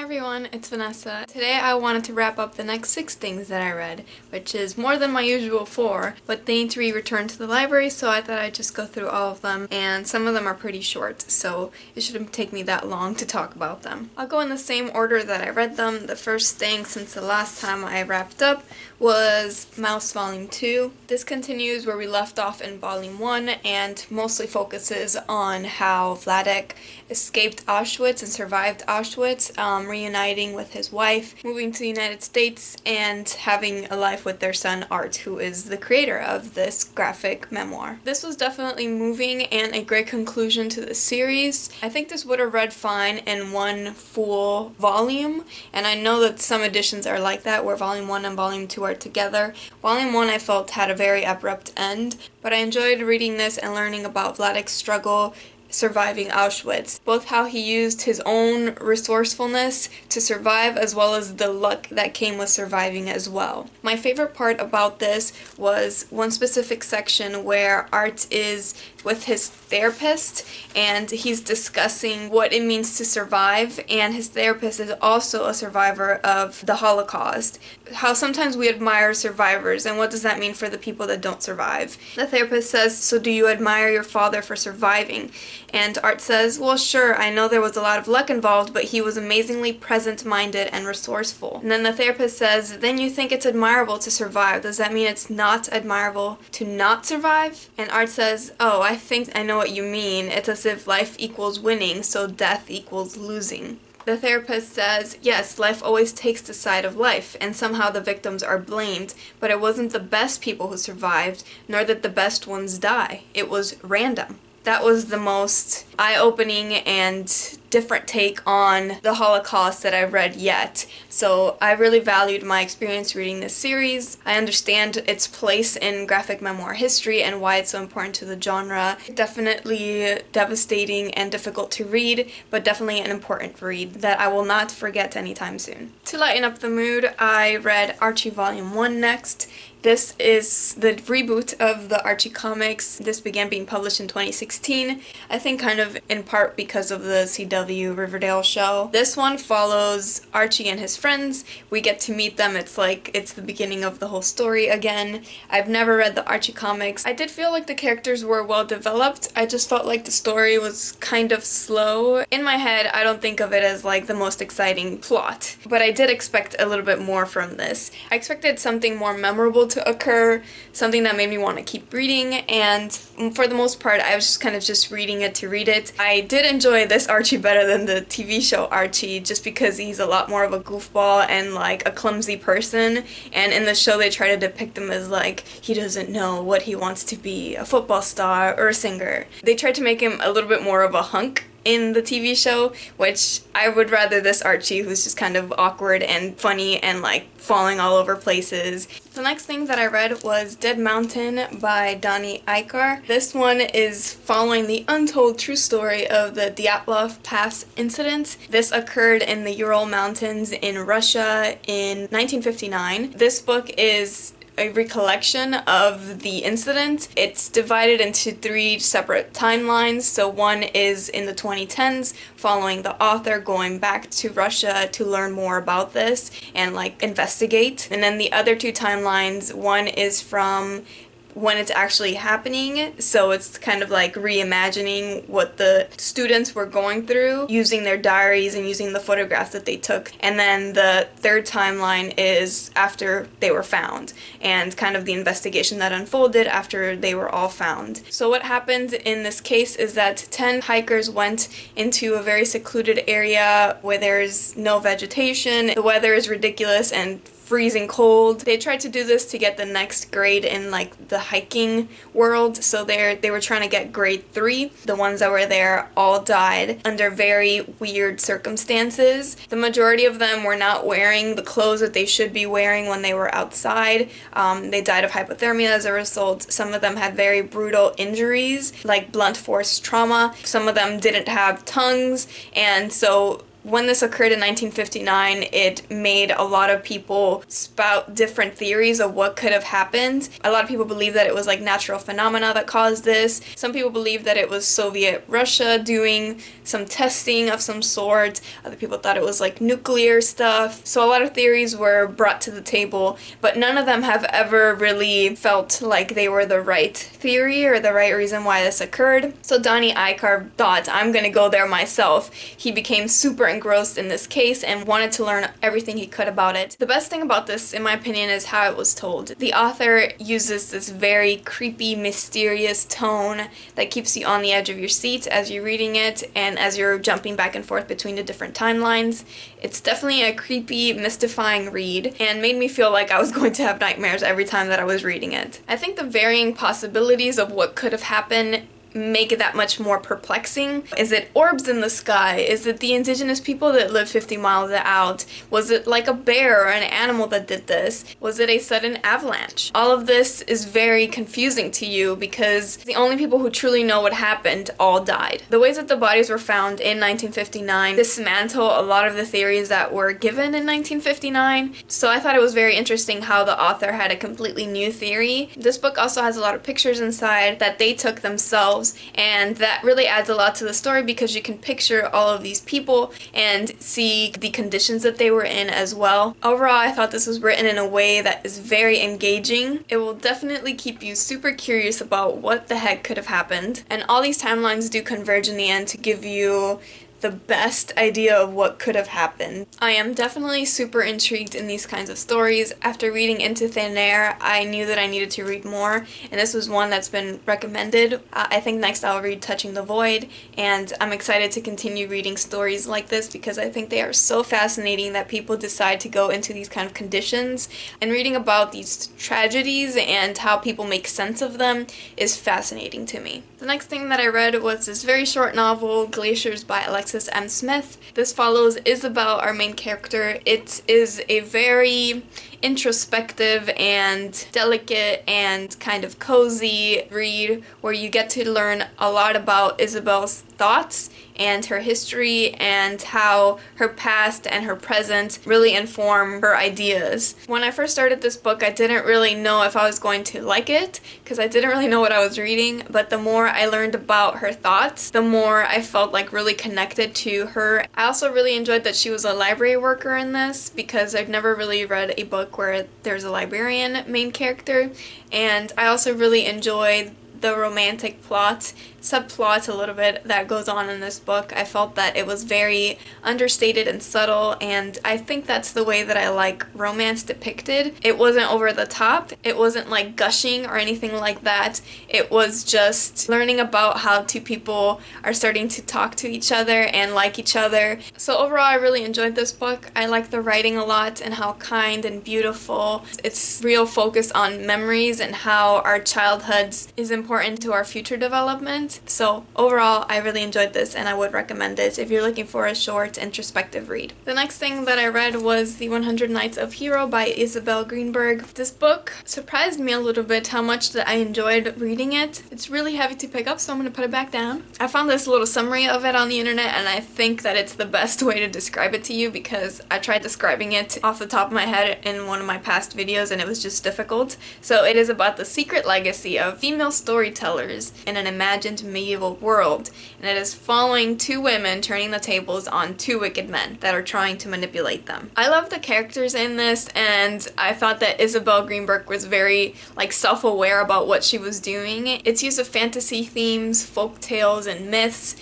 everyone, it's Vanessa. Today I wanted to wrap up the next 6 things that I read, which is more than my usual 4, but they need to be returned to the library, so I thought I'd just go through all of them, and some of them are pretty short, so it shouldn't take me that long to talk about them. I'll go in the same order that I read them. The first thing since the last time I wrapped up was Mouse Volume 2. This continues where we left off in Volume 1 and mostly focuses on how Vladek escaped Auschwitz and survived Auschwitz, reuniting with his wife, moving to the United States, and having a life with their son Art, who is the creator of this graphic memoir. This was definitely moving and a great conclusion to the series. I think this would have read fine in one full volume, and I know that some editions are like that, where Volume 1 and Volume 2 are together. Volume 1 I felt had a very abrupt end, but I enjoyed reading this and learning about Vladek's struggle surviving Auschwitz, both how he used his own resourcefulness to survive as well as the luck that came with surviving as well. My favorite part about this was one specific section where Art is with his therapist and he's discussing what it means to survive, and his therapist is also a survivor of the Holocaust. How sometimes we admire survivors, and what does that mean for the people that don't survive? The therapist says, "So do you admire your father for surviving?" And Art says, "Well, sure, I know there was a lot of luck involved, but he was amazingly present-minded and resourceful." And then the therapist says, "Then you think it's admirable to survive. Does that mean it's not admirable to not survive?" And Art says, "Oh, I think I know what you mean. It's as if life equals winning, so death equals losing." The therapist says, "Yes, life always takes the side of life, and somehow the victims are blamed, but it wasn't the best people who survived, nor did the best ones die. It was random." That was the most eye-opening and different take on the Holocaust that I've read yet. So I really valued my experience reading this series. I understand its place in graphic memoir history and why it's so important to the genre. Definitely devastating and difficult to read, but definitely an important read that I will not forget anytime soon. To lighten up the mood, I read Archie Volume 1 next. This is the reboot of the Archie comics. This began being published in 2016, I think kind of in part because of the CW Riverdale show. This one follows Archie and his friends. We get to meet them. It's like it's the beginning of the whole story again. I've never read the Archie comics. I did feel like the characters were well developed. I just felt like the story was kind of slow. In my head, I don't think of it as like the most exciting plot, but I did expect a little bit more from this. I expected something more memorable to occur, something that made me want to keep reading, and for the most part I was just kind of just reading it to read it. I did enjoy this Archie better than the TV show Archie, just because he's a lot more of a goofball and like a clumsy person, and in the show they try to depict him as like he doesn't know what he wants to be, a football star or a singer. They tried to make him a little bit more of a hunk in the TV show, which I would rather this Archie who's just kind of awkward and funny and like falling all over places. The next thing that I read was Dead Mountain by Donnie Eichar. This one is following the untold true story of the Dyatlov Pass incident. This occurred in the Ural Mountains in Russia in 1959. This book is a recollection of the incident. It's divided into 3 separate timelines. So one is in the 2010s, following the author going back to Russia to learn more about this and like investigate. And then the other 2 timelines, one is from when it's actually happening, so it's kind of like reimagining what the students were going through using their diaries and using the photographs that they took. And then the third timeline is after they were found and kind of the investigation that unfolded after they were all found. So what happened in this case is that 10 hikers went into a very secluded area where there's no vegetation, the weather is ridiculous and freezing cold. They tried to do this to get the next grade in like the hiking world, so they were trying to get grade 3. The ones that were there all died under very weird circumstances. The majority of them were not wearing the clothes that they should be wearing when they were outside. They died of hypothermia as a result. Some of them had very brutal injuries like blunt force trauma. Some of them didn't have tongues, and so when this occurred in 1959, it made a lot of people spout different theories of what could have happened. A lot of people believe that it was like natural phenomena that caused this. Some people believe that it was Soviet Russia doing some testing of some sort. Other people thought it was like nuclear stuff. So a lot of theories were brought to the table, but none of them have ever really felt like they were the right theory or the right reason why this occurred. So Donnie Eichar thought, I'm gonna go there myself. He became super engrossed in this case and wanted to learn everything he could about it. The best thing about this, in my opinion, is how it was told. The author uses this very creepy, mysterious tone that keeps you on the edge of your seat as you're reading it and as you're jumping back and forth between the different timelines. It's definitely a creepy, mystifying read and made me feel like I was going to have nightmares every time that I was reading it. I think the varying possibilities of what could have happened make it that much more perplexing. Is it orbs in the sky? Is it the indigenous people that live 50 miles out? Was it like a bear or an animal that did this? Was it a sudden avalanche? All of this is very confusing to you because the only people who truly know what happened all died. The ways that the bodies were found in 1959 dismantle a lot of the theories that were given in 1959. So I thought it was very interesting how the author had a completely new theory. This book also has a lot of pictures inside that they took themselves, and that really adds a lot to the story because you can picture all of these people and see the conditions that they were in as well. Overall, I thought this was written in a way that is very engaging. It will definitely keep you super curious about what the heck could have happened, and all these timelines do converge in the end to give you the best idea of what could have happened. I am definitely super intrigued in these kinds of stories. After reading Into Thin Air, I knew that I needed to read more, and this was one that's been recommended. I think next I'll read Touching the Void, and I'm excited to continue reading stories like this because I think they are so fascinating that people decide to go into these kind of conditions, and reading about these tragedies and how people make sense of them is fascinating to me. The next thing that I read was this very short novel, Glaciers by Alexis M. Smith. This follows Isabel, our main character. It is a very introspective and delicate and kind of cozy read where you get to learn a lot about Isabel's thoughts and her history and how her past and her present really inform her ideas. When I first started this book, I didn't really know if I was going to like it because I didn't really know what I was reading, but the more I learned about her thoughts, the more I felt like really connected to her. I also really enjoyed that she was a library worker in this because I've never really read a book where there's a librarian main character, and I also really enjoyed the romantic subplot a little bit that goes on in this book. I felt that it was very understated and subtle, and I think that's the way that I like romance depicted. It wasn't over the top, it wasn't like gushing or anything like that. It was just learning about how two people are starting to talk to each other and like each other. So overall, I really enjoyed this book. I like the writing a lot and how kind and beautiful. It's real focus on memories and how our childhoods is important to our future development. So overall, I really enjoyed this and I would recommend it if you're looking for a short, introspective read. The next thing that I read was The 100 Nights of Hero by Isabel Greenberg. This book surprised me a little bit how much that I enjoyed reading it. It's really heavy to pick up, so I'm going to put it back down. I found this little summary of it on the internet, and I think that it's the best way to describe it to you because I tried describing it off the top of my head in one of my past videos and it was just difficult. So it is about the secret legacy of female storytellers in an imagined medieval world, and it is following two women turning the tables on two wicked men that are trying to manipulate them. I love the characters in this, and I thought that Isabel Greenberg was very self-aware about what she was doing. It's use of fantasy themes, folk tales, and myths,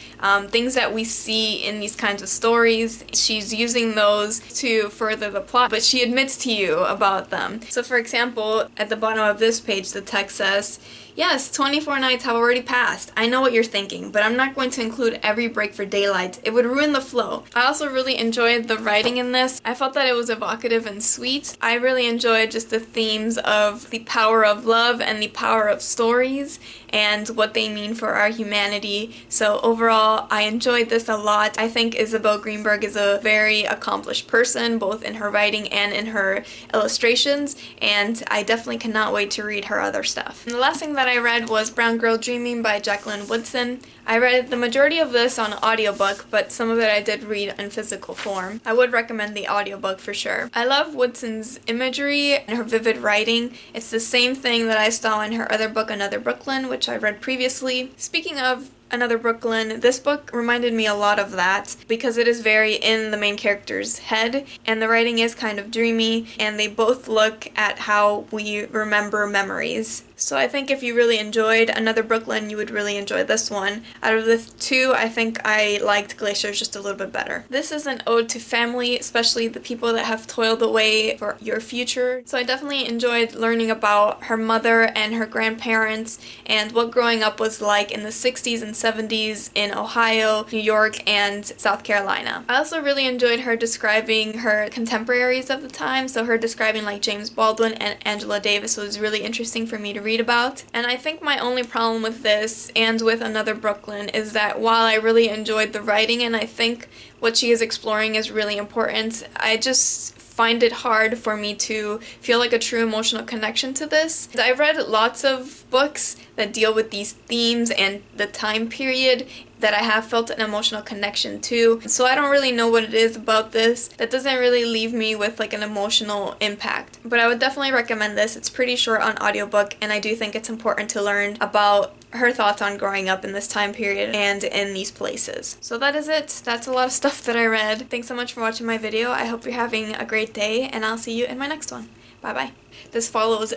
things that we see in these kinds of stories. She's using those to further the plot, but she admits to you about them. So for example, at the bottom of this page, the text says, "Yes, 24 nights have already passed. I know what you're thinking, but I'm not going to include every break for daylight. It would ruin the flow." I also really enjoyed the writing in this. I felt that it was evocative and sweet. I really enjoyed just the themes of the power of love and the power of stories and what they mean for our humanity. So overall, I enjoyed this a lot. I think Isabel Greenberg is a very accomplished person, both in her writing and in her illustrations, and I definitely cannot wait to read her other stuff. And the last thing that I read was Brown Girl Dreaming by Jacqueline Woodson. I read the majority of this on audiobook, but some of it I did read in physical form. I would recommend the audiobook for sure. I love Woodson's imagery and her vivid writing. It's the same thing that I saw in her other book, Another Brooklyn, which I read previously. Speaking of Another Brooklyn, this book reminded me a lot of that because it is very in the main character's head, and the writing is kind of dreamy, and they both look at how we remember memories. So I think if you really enjoyed Another Brooklyn, you would really enjoy this one. Out of the two, I think I liked Glaciers just a little bit better. This is an ode to family, especially the people that have toiled away for your future. So I definitely enjoyed learning about her mother and her grandparents and what growing up was like in the 60s and 70s in Ohio, New York, and South Carolina. I also really enjoyed her describing her contemporaries of the time, so her describing like James Baldwin and Angela Davis was really interesting for me to read about. And I think my only problem with this and with Another Brooklyn is that while I really enjoyed the writing and I think what she is exploring is really important, I just find it hard for me to feel like a true emotional connection to this. I've read lots of books that deal with these themes and the time period that I have felt an emotional connection to. So I don't really know what it is about this that doesn't really leave me with like an emotional impact. But I would definitely recommend this. It's pretty short on audiobook, and I do think it's important to learn about her thoughts on growing up in this time period and in these places. So that is it. That's a lot of stuff that I read. Thanks so much for watching my video. I hope you're having a great day, and I'll see you in my next one. Bye bye. This follows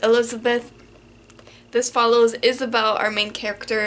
Isabel, our main character.